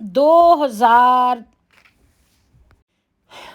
2000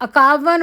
51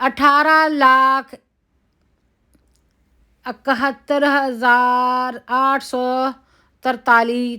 18,71,843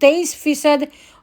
23%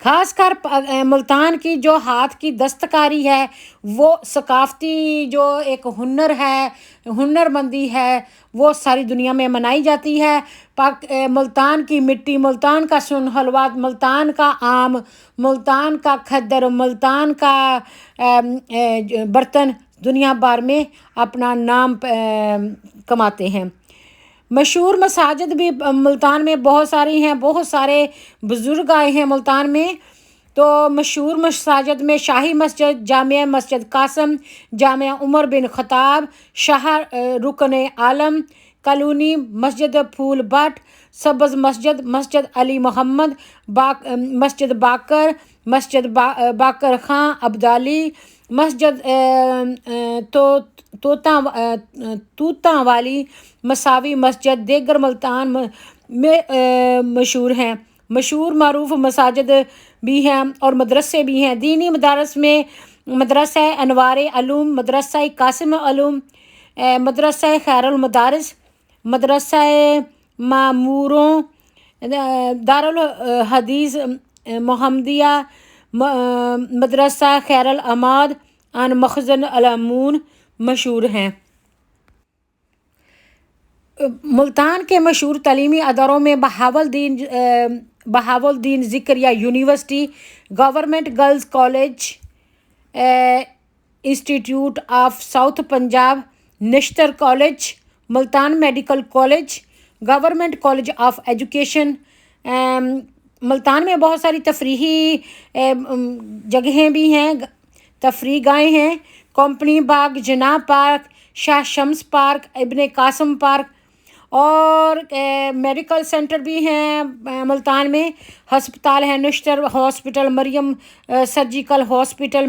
خاص کر ملتان کی جو ہاتھ کی دستکاری ہے، وہ ثقافتی جو ایک ہنر ہے، ہنر مندی ہے، وہ ساری دنیا میں منائی جاتی ہے۔ ملتان کی مٹی، ملتان کا سن حلوہ، ملتان کا آم، ملتان کا کھدر، ملتان کا برتن دنیا بھر میں اپنا نام کماتے ہیں۔ مشہور مساجد بھی ملتان میں بہت ساری ہیں، بہت سارے بزرگ آئے ہیں ملتان میں۔ تو مشہور مساجد میں شاہی مسجد، جامع مسجد قاسم، جامع عمر بن خطاب، شہر رکن عالم، کالونی مسجد پھول بٹ، سبز مسجد، مسجد علی محمد، مسجد باقر، مسجد باقر خاں عبدالی، مسجد توتاں والی، مساوی مسجد دیگر ملتان میں مشہور ہیں۔ مشہور معروف مساجد بھی ہیں اور مدرسے بھی ہیں۔ دینی مدارس میں مدرسہ انوار علوم، مدرسہ قاسم علوم، مدرسہ خیر المدارس، مدرسہ معموروں، دارالحدیث محمدیہ، مدرسہ خیر العماد ان مخزن الامون مشہور ہیں۔ ملتان کے مشہور تعلیمی اداروں میں Bahauddin Zakariya university, government girls college, institute of south Punjab, Nishtar college, Multan medical college, government college of education. Multan میں بہت ساری تفریحی جگہیں بھی ہیں، تفریح گاہیں ہیں، کمپنی باغ، جناح پارک، شاہ شمس پارک، ابن قاسم پارک، اور میڈیکل سینٹر بھی ہیں ملتان میں۔ ہسپتال ہیں، نشتر ہاسپٹل، مریم سرجیکل ہاسپٹل،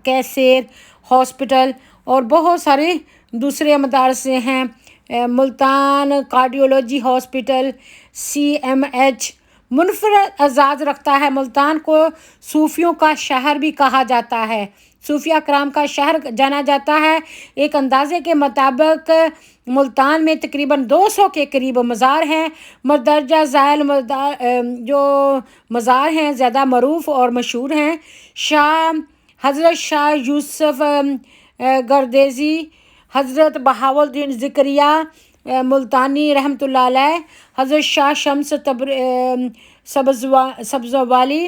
کیسیر ہاسپٹل، اور بہت سارے دوسرے مدارس ہیں۔ ملتان کارڈیولوجی ہاسپٹل، CMH منفرد اعزاز رکھتا ہے۔ ملتان کو صوفیوں کا شہر بھی کہا جاتا ہے، صوفیہ کرام کا شہر جانا جاتا ہے۔ ایک اندازے کے مطابق ملتان میں تقریباً 200 کے قریب مزار ہیں۔ مندرجہ ذیل جو مزار ہیں زیادہ معروف اور مشہور ہیں: حضرت شاہ یوسف گردیزی، حضرت بہاولدین ذکریہ ملتانی رحمۃ اللہ علیہ، حضرت شاہ شمس سبزوالی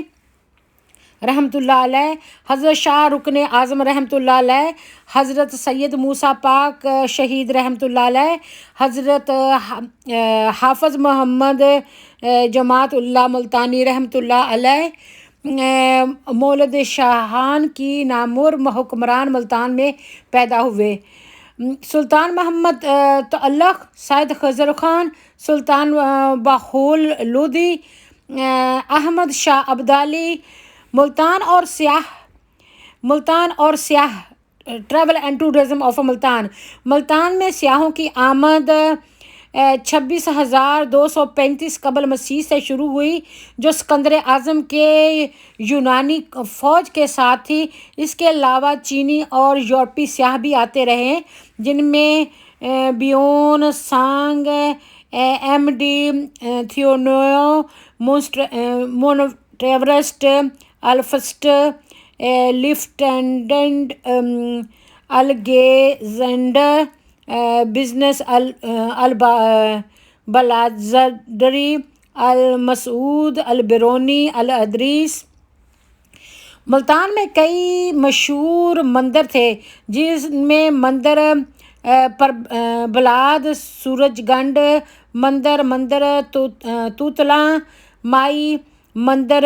رحمۃ اللہ علیہ، حضرت شاہ رکن اعظم رحمۃ اللہ علیہ، حضرت سید موسیٰ پاک شہید رحمۃ اللہ علیہ، حضرت حافظ محمد جماعت اللہ ملتانی رحمۃ اللہ علیہ مولد شاہان کی نامور حکمران ملتان میں پیدا ہوئے۔ سلطان محمد تعلق، سید خضر خان، سلطان باخول لودھی، احمد شاہ ابدالی۔ ملتان اور سیاح travel and tourism of Multan. Multan میں سیاحوں کی آمد 26,235 قبل مسیح سے شروع ہوئی، جو اسکندر اعظم کے یونانی فوج کے ساتھ تھی۔ اس کے علاوہ چینی اور یورپی سیاح بھی آتے رہے، جن میں بیون سانگ، MD تھیونو، مونٹیورسٹ، الفسٹ، لیفٹینڈنٹ الگیزنڈر، بزنس البلازڈری، المسعود، البرونی، الادریس۔ ملتان میں کئی مشہور مندر تھے، جس میں مندر بلاد سورج گنڈ مندر توتلاں مائی، مندر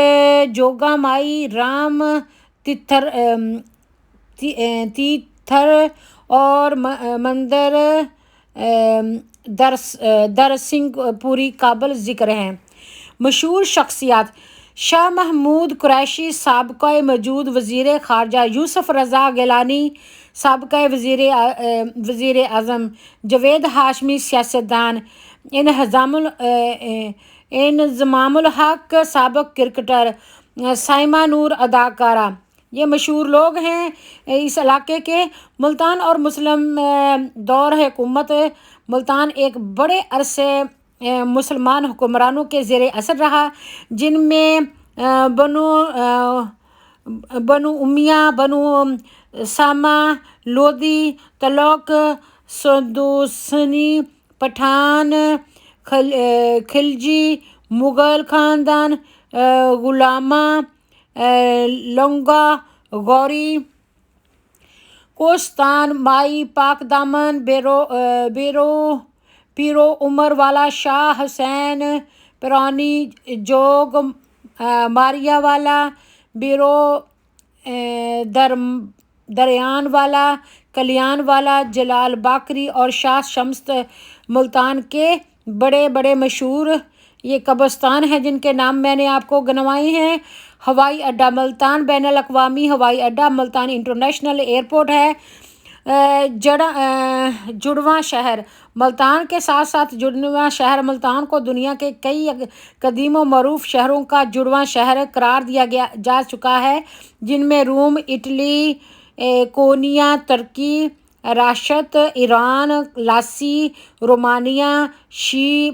جوگا مائی، رام تیتھر اور مندر در سنگھ پوری قابل ذکر ہیں۔ مشہور شخصیات: شاہ محمود قریشی، سابقہ موجود وزیر خارجہ، یوسف رضا گیلانی، سابقہ وزیر اعظم، جاوید ہاشمی، سیاستدان، انضمام الحق، سابق کرکٹر، سائمہ نور، اداکارہ۔ یہ مشہور لوگ ہیں اس علاقے کے۔ ملتان اور مسلم دور حکومت۔ ملتان ایک بڑے عرصے مسلمان حکمرانوں کے زیر اثر رہا، جن میں بنو امیہ، بنو سامہ، لودھی، تغلق، سدوسنی، پٹھان، خلجی، مغل خاندان، غلامہ، لنگا، غوری، کوستان، مائی، پاک دامن، پیرو عمر والا، شاہ حسین، پرانی، جوگ، ماریا والا، بیرو، دریان والا، کلیان والا، جلال باقری اور شاہ شمس ملتان کے بڑے بڑے مشہور یہ قبرستان ہیں جن کے نام میں نے آپ کو گنوائے ہیں۔ ہوائی اڈہ ملتان بین الاقوامی ہوائی اڈہ ملتان انٹرنیشنل ایئرپورٹ ہے۔ جڑواں شہر ملتان کے ساتھ ساتھ جڑواں شہر ملتان کو دنیا کے کئی قدیم و معروف شہروں کا جڑواں شہر قرار دیا جا چکا ہے، جن میں روم، اٹلی، کونیا ترکی، راشت ایران، لاسی رومانیہ، شی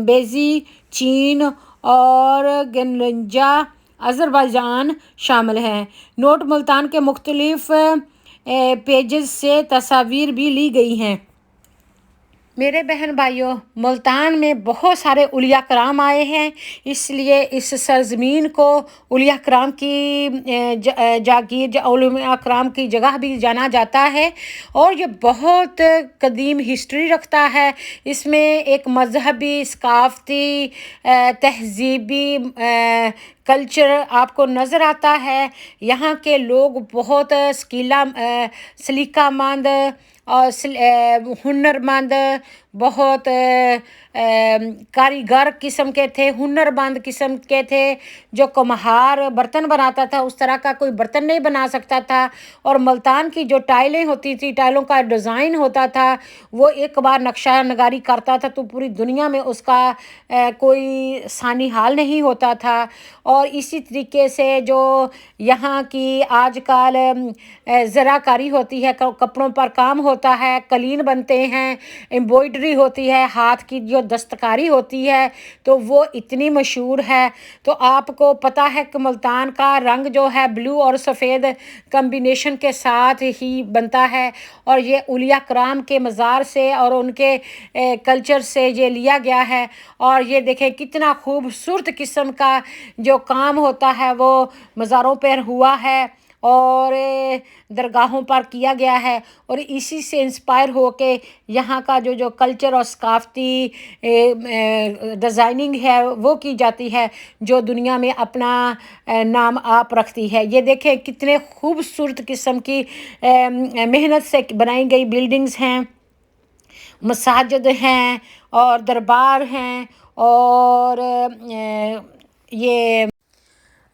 بیزی چین اور گنلنجا آذربائیجان شامل ہیں۔ نوٹ ملتان کے مختلف پیجز سے تصاویر بھی لی گئی ہیں۔ میرے بہن بھائیوں، ملتان میں بہت سارے اولیاء کرام آئے ہیں، اس لیے اس سرزمین کو اولیاء کرام کی جاگیر، اولیاء کرام کی جگہ بھی جانا جاتا ہے، اور یہ بہت قدیم ہسٹری رکھتا ہے۔ اس میں ایک مذہبی، ثقافتی، تہذیبی کلچر آپ کو نظر آتا ہے۔ یہاں کے لوگ بہت سلیقہ مند اور ہنرمند، بہت کاریگر قسم کے تھے، ہنرمند قسم کے تھے۔ جو کمہار برتن بناتا تھا اس طرح کا کوئی برتن نہیں بنا سکتا تھا، اور ملتان کی جو ٹائلیں ہوتی تھی، ٹائلوں کا ڈیزائن ہوتا تھا، وہ ایک بار نقشہ نگاری کرتا تھا تو پوری دنیا میں اس کا کوئی ثانی حال نہیں ہوتا تھا۔ اور اسی طریقے سے جو یہاں کی آج کل زرہ کاری ہوتی ہے، کپڑوں پر کام ہوتا ہے، قالین بنتے ہیں، ایمبرائڈری ہوتی ہے، ہاتھ کی جو دستکاری ہوتی ہے، تو وہ اتنی مشہور ہے۔ تو آپ کو پتہ ہے کہ ملتان کا رنگ جو ہے بلو اور سفید کمبینیشن کے ساتھ ہی بنتا ہے، اور یہ اولیاء کرام کے مزار سے اور ان کے کلچر سے یہ لیا گیا ہے۔ اور یہ دیکھیں کتنا خوبصورت قسم کا جو کام ہوتا ہے وہ مزاروں پر ہوا ہے اور درگاہوں پر کیا گیا ہے، اور اسی سے انسپائر ہو کے یہاں کا جو کلچر اور ثقافتی ڈیزائننگ ہے وہ کی جاتی ہے، جو دنیا میں اپنا نام آپ رکھتی ہے۔ یہ دیکھیں کتنے خوبصورت قسم کی محنت سے بنائی گئی بلڈنگز ہیں، مساجد ہیں اور دربار ہیں۔ اور یہ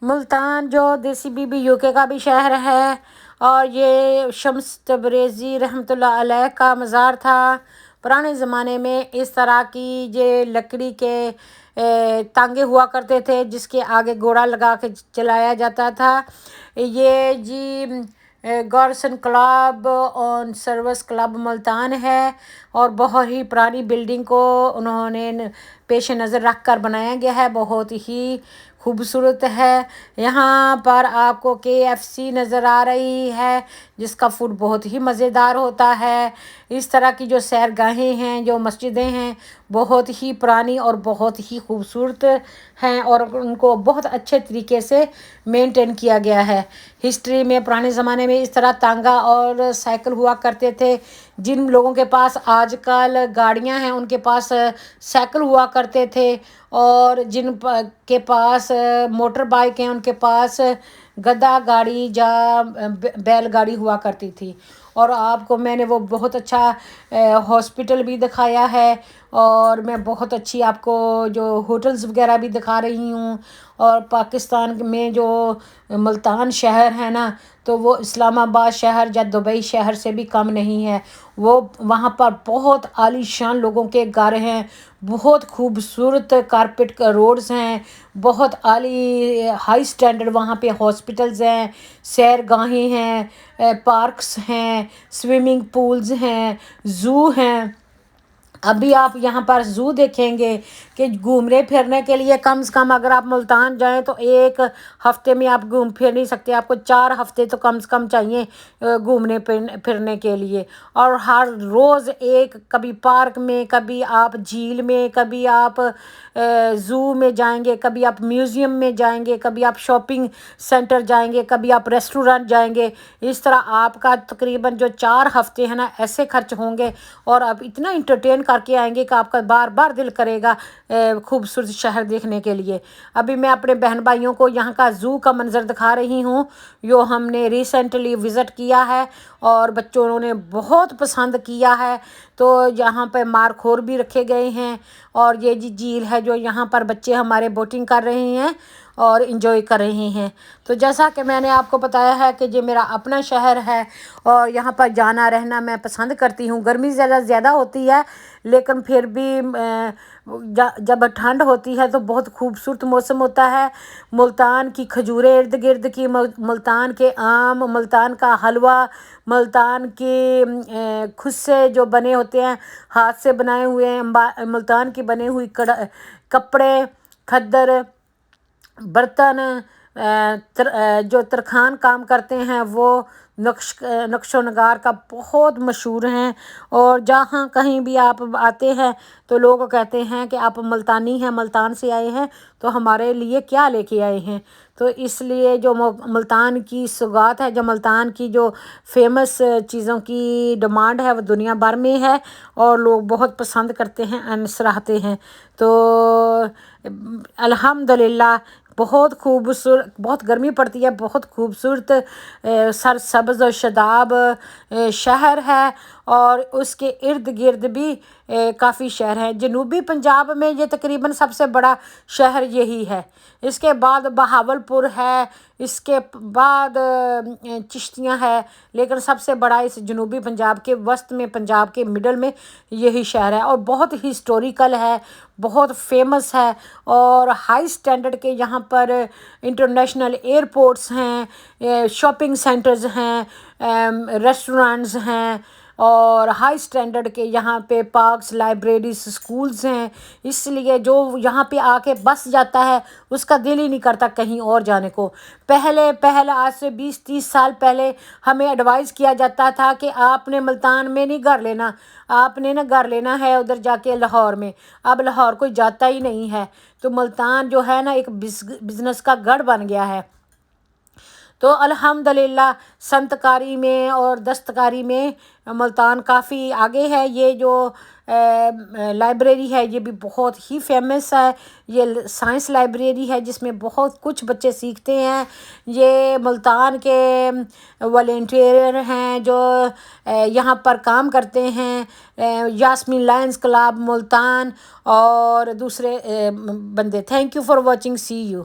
ملتان جو دیسی بی بی یو کے کا بھی شہر ہے، اور یہ شمس تبریزی رحمۃ اللہ علیہ کا مزار تھا۔ پرانے زمانے میں اس طرح کی یہ لکڑی کے تانگے ہوا کرتے تھے جس کے آگے گھوڑا لگا کے چلایا جاتا تھا۔ یہ جی گارسن کلب اور سروس کلب ملتان ہے، اور بہت ہی پرانی بلڈنگ کو انہوں نے پیش نظر رکھ کر بنایا گیا ہے، بہت ہی خوبصورت ہے۔ یہاں پر آپ کو KFC نظر آ رہی ہے جس کا فوڈ بہت ہی مزیدار ہوتا ہے۔ اس طرح کی جو سیرگاہیں ہیں، جو مسجدیں ہیں، بہت ہی پرانی اور بہت ہی خوبصورت ہیں، اور ان کو بہت اچھے طریقے سے مینٹین کیا گیا ہے۔ ہسٹری میں پرانے زمانے میں اس طرح تانگا اور سائیکل ہوا کرتے تھے۔ جن لوگوں کے پاس آج کل گاڑیاں ہیں ان کے پاس سائیکل ہوا کرتے تھے، اور جن کے پاس موٹر بائک ہیں ان کے پاس گدا گاڑی یا بیل گاڑی ہوا کرتی تھی۔ اور آپ کو میں نے وہ بہت اچھا ہاسپٹل بھی دکھایا ہے، اور میں بہت اچھی آپ کو جو ہوٹلز وغیرہ بھی دکھا رہی ہوں۔ اور پاکستان میں جو ملتان شہر ہے نا، تو وہ اسلام آباد شہر یا دبئی شہر سے بھی کم نہیں ہے۔ وہ وہاں پر بہت عالی شان لوگوں کے گھر ہیں، بہت خوبصورت کارپیٹ روڈز ہیں، بہت عالی ہائی سٹینڈرڈ وہاں پہ ہاسپٹلز ہیں، سیرگاہیں ہیں، پارکس ہیں، سوئمنگ پولز ہیں، زو ہیں۔ ابھی آپ یہاں پر زو دیکھیں گے کہ گھومنے پھرنے کے لیے کم سے کم اگر آپ ملتان جائیں تو ایک ہفتے میں آپ گھوم پھر نہیں سکتے، آپ کو 4 ہفتے تو کم سے کم چاہیے گھومنے پھرنے کے لیے۔ اور ہر روز ایک، کبھی پارک میں، کبھی آپ جھیل میں، کبھی آپ زو میں جائیں گے، کبھی آپ میوزیم میں جائیں گے، کبھی آپ شاپنگ سینٹر جائیں گے، کبھی آپ ریسٹورنٹ جائیں گے۔ اس طرح آپ کا تقریباً جو 4 ہفتے ہیں نا ایسے خرچ ہوں گے، اور آپ اتنا انٹرٹین کر کے آئیں گے کہ آپ کا بار بار دل کرے گا خوبصورت شہر دیکھنے کے لیے۔ ابھی میں اپنے بہن بھائیوں کو یہاں کا زو کا منظر دکھا رہی ہوں، جو ہم نے ریسنٹلی وزٹ کیا ہے اور بچوں نے بہت پسند کیا ہے۔ تو یہاں پہ مارخور بھی رکھے گئے ہیں، اور یہ جی جھیل ہے جو یہاں پر بچے ہمارے بوٹنگ کر رہے ہیں اور انجوائے کر رہے ہیں۔ تو جیسا کہ میں نے آپ کو بتایا ہے کہ یہ میرا اپنا شہر ہے، اور یہاں پر جانا رہنا میں پسند کرتی ہوں۔ گرمی زیادہ ہوتی ہے، لیکن پھر بھی جب ٹھنڈ ہوتی ہے تو بہت خوبصورت موسم ہوتا ہے۔ ملتان کی کھجوریں ارد گرد کی، ملتان کے آم، ملتان کا حلوہ، ملتان کی خود جو بنے ہوتے ہیں، ہاتھ سے بنائے ہوئے ہیں، ملتان کی بنے ہوئی کپڑے، کھدر، برتن، جو ترکھان کام کرتے ہیں وہ نقش و نگار کا بہت مشہور ہیں۔ اور جہاں کہیں بھی آپ آتے ہیں تو لوگ کہتے ہیں کہ آپ ملتانی ہیں، ملتان سے آئے ہیں تو ہمارے لیے کیا لے کے آئے ہیں۔ تو اس لیے جو ملتان کی سوغات ہے، جو ملتان کی جو فیمس چیزوں کی ڈیمانڈ ہے وہ دنیا بھر میں ہے، اور لوگ بہت پسند کرتے ہیں، سراہتے ہیں۔ تو الحمدللہ بہت خوبصورت، بہت گرمی پڑتی ہے، بہت خوبصورت سرسبز و شاداب شہر ہے، اور اس کے ارد گرد بھی کافی شہر ہیں۔ جنوبی پنجاب میں یہ تقریباً سب سے بڑا شہر یہی ہے۔ اس کے بعد بہاولپور ہے، اس کے بعد چشتیاں ہے، لیکن سب سے بڑا اس جنوبی پنجاب کے وسط میں، پنجاب کے مڈل میں یہی شہر ہے، اور بہت ہسٹوریکل ہے، بہت فیمس ہے، اور ہائی سٹینڈرڈ کے یہاں پر انٹرنیشنل ایئرپورٹس ہیں، شاپنگ سینٹرز ہیں، ریسٹورنٹس ہیں، اور ہائی سٹینڈرڈ کے یہاں پہ پارکس، لائبریریز، سکولز ہیں۔ اس لیے جو یہاں پہ آ کے بس جاتا ہے اس کا دل ہی نہیں کرتا کہیں اور جانے کو۔ پہلے آج سے 20-30 سال پہلے ہمیں ایڈوائز کیا جاتا تھا کہ آپ نے ملتان میں نہیں گھر لینا، آپ نے نا گھر لینا ہے ادھر جا کے لاہور میں۔ اب لاہور کوئی جاتا ہی نہیں ہے، تو ملتان جو ہے نا ایک بزنس کا گڑھ بن گیا ہے۔ تو الحمدللہ صنعت کاری میں اور دستکاری میں ملتان کافی آگے ہے۔ یہ جو لائبریری ہے یہ بھی بہت ہی فیمس ہے، یہ سائنس لائبریری ہے جس میں بہت کچھ بچے سیکھتے ہیں۔ یہ ملتان کے والنٹیئر ہیں جو یہاں پر کام کرتے ہیں، یاسمین لائنز کلب ملتان اور دوسرے بندے۔ Thank you for watching, see you.